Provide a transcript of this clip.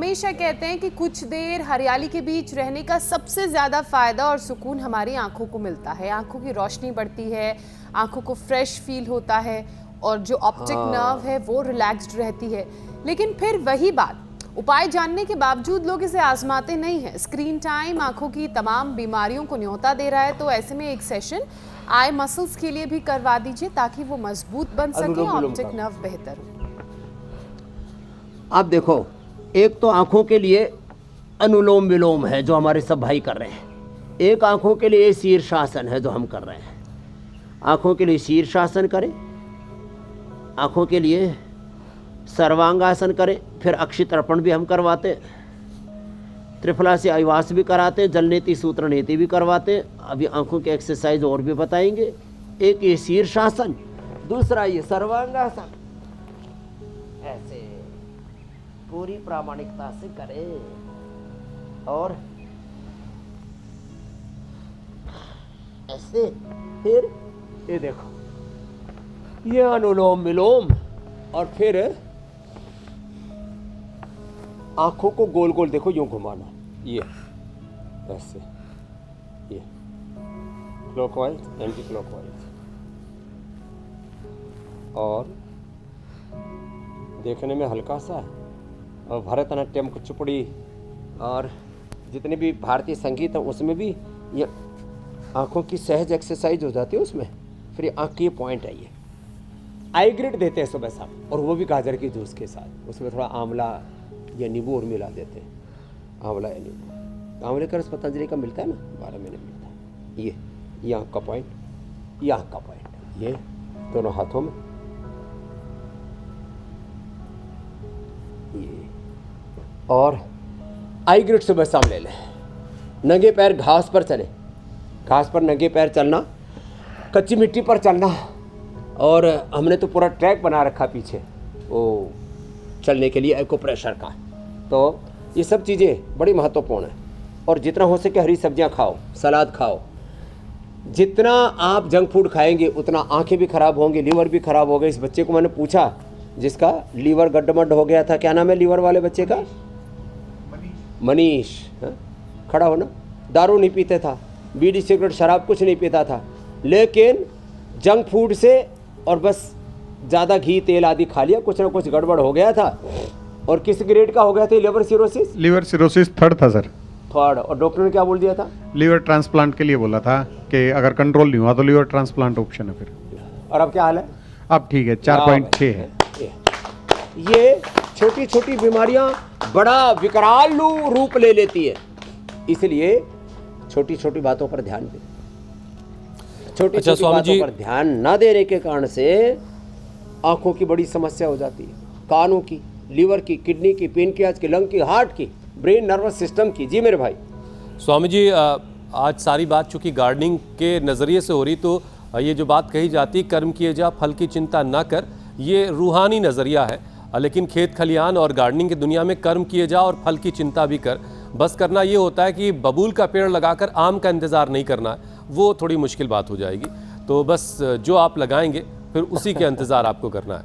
हमेशा कहते हैं कि कुछ देर हरियाली के बीच रहने का सबसे ज़्यादा फ़ायदा और सुकून हमारी आंखों को मिलता है। आंखों की रोशनी बढ़ती है, आंखों को फ्रेश फील होता है और जो ऑप्टिक नर्व है वो रिलैक्स्ड रहती है। लेकिन फिर वही बात, उपाय जानने के बावजूद लोग इसे आजमाते नहीं हैं। स्क्रीन टाइम आंखों की तमाम बीमारियों को न्योता दे रहा है, तो ऐसे में एक सेशन आई मसल्स के लिए भी करवा दीजिए ताकि वो मजबूत बन सके, ऑप्टिक नर्व बेहतर हो। आप देखो, एक तो आंखों के लिए अनुलोम विलोम है जो हमारे सब भाई कर रहे हैं, एक आंखों के लिए शीर्षासन है जो हम कर रहे हैं। आंखों के लिए शीर्षासन करें, आंखों के लिए सर्वांगासन करें, फिर अक्षितर्पण भी हम करवाते, त्रिफला से आयुवास भी कराते, जलनेति सूत्र नीति भी करवाते। अभी आंखों के एक्सरसाइज और भी बताएंगे। एक ये शीर्षासन, दूसरा ये सर्वांगासन। ऐसे पूरी प्रामाणिकता से करें और ऐसे, फिर ये देखो, ये अनुलोम विलोम, और फिर आंखों को गोल गोल देखो, यूं घुमाना, ये ऐसे, ये क्लॉकवाइज एंटी क्लॉकवाइज, और देखने में हल्का सा है। और भरतनाट्यम, कुचिपुड़ी और जितने भी भारतीय संगीत है उसमें भी ये आंखों की सहज एक्सरसाइज हो जाती है उसमें। फिर ये आँख की पॉइंट है, ये आई ग्रिड देते हैं सुबह शाम, और वो भी गाजर के जूस के साथ। उसमें थोड़ा आंवला या नींबू और मिला देते हैं, आंवला या नींबू। आंवले का रस पतंजलि का मिलता है ना, 12 महीने मिलता है। ये आँख का पॉइंट, ये आँख का पॉइंट, ये दोनों हाथों में, ये, और आई ग्रिड सुबह शाम ले लें। नंगे पैर घास पर चले, घास पर नंगे पैर चलना, कच्ची मिट्टी पर चलना, और हमने तो पूरा ट्रैक बना रखा पीछे वो चलने के लिए एक्यूप्रेशर का। तो ये सब चीज़ें बड़ी महत्वपूर्ण है। और जितना हो सके हरी सब्जियां खाओ, सलाद खाओ। जितना आप जंक फूड खाएंगे उतना आंखें भी खराब होंगी, लीवर भी खराब होगा। इस बच्चे को मैंने पूछा जिसका लीवर गड्ढमड्ढ हो गया था, क्या नाम है लीवर वाले बच्चे का? मनीष। खड़ा हो ना, दारू नहीं पीते था, बीड़ी सिगरेट शराब कुछ नहीं पीता था, लेकिन जंक फूड से और बस ज़्यादा घी तेल आदि खा लिया, कुछ ना कुछ गड़बड़ हो गया था। और किस ग्रेड का हो गया था? Liver cirrhosis. Liver cirrhosis 3rd था सर। 3rd। और डॉक्टर ने क्या बोल दिया था? लीवर ट्रांसप्लांट के लिए बोला था कि अगर कंट्रोल नहीं हुआ तो लीवर ट्रांसप्लांट ऑप्शन है फिर। और अब क्या हाल है? अब ठीक है, 4.6 है। ये छोटी छोटी बीमारियां बड़ा विकराल रूप ले लेती है, इसलिए छोटी छोटी बातों पर ध्यान दें। छोटी छोटी बातों पर ध्यान न देने के कारण से आंखों की बड़ी समस्या हो जाती है, कानों की, लीवर की, किडनी की, पेनक्रियाज की, लंग की, हार्ट की, ब्रेन नर्वस सिस्टम की। जी मेरे भाई। स्वामी जी, आज सारी बात चूंकि गार्डनिंग के नज़रिए से हो रही, तो ये जो बात कही जाती, कर्म किए जा फल की चिंता ना कर, ये रूहानी नज़रिया है। लेकिन खेत खलियान और गार्डनिंग की दुनिया में कर्म किए जा और फल की चिंता भी कर। बस करना ये होता है कि बबूल का पेड़ लगाकर आम का इंतज़ार नहीं करना है, वो थोड़ी मुश्किल बात हो जाएगी। तो बस जो आप लगाएंगे फिर उसी के इंतज़ार आपको करना है।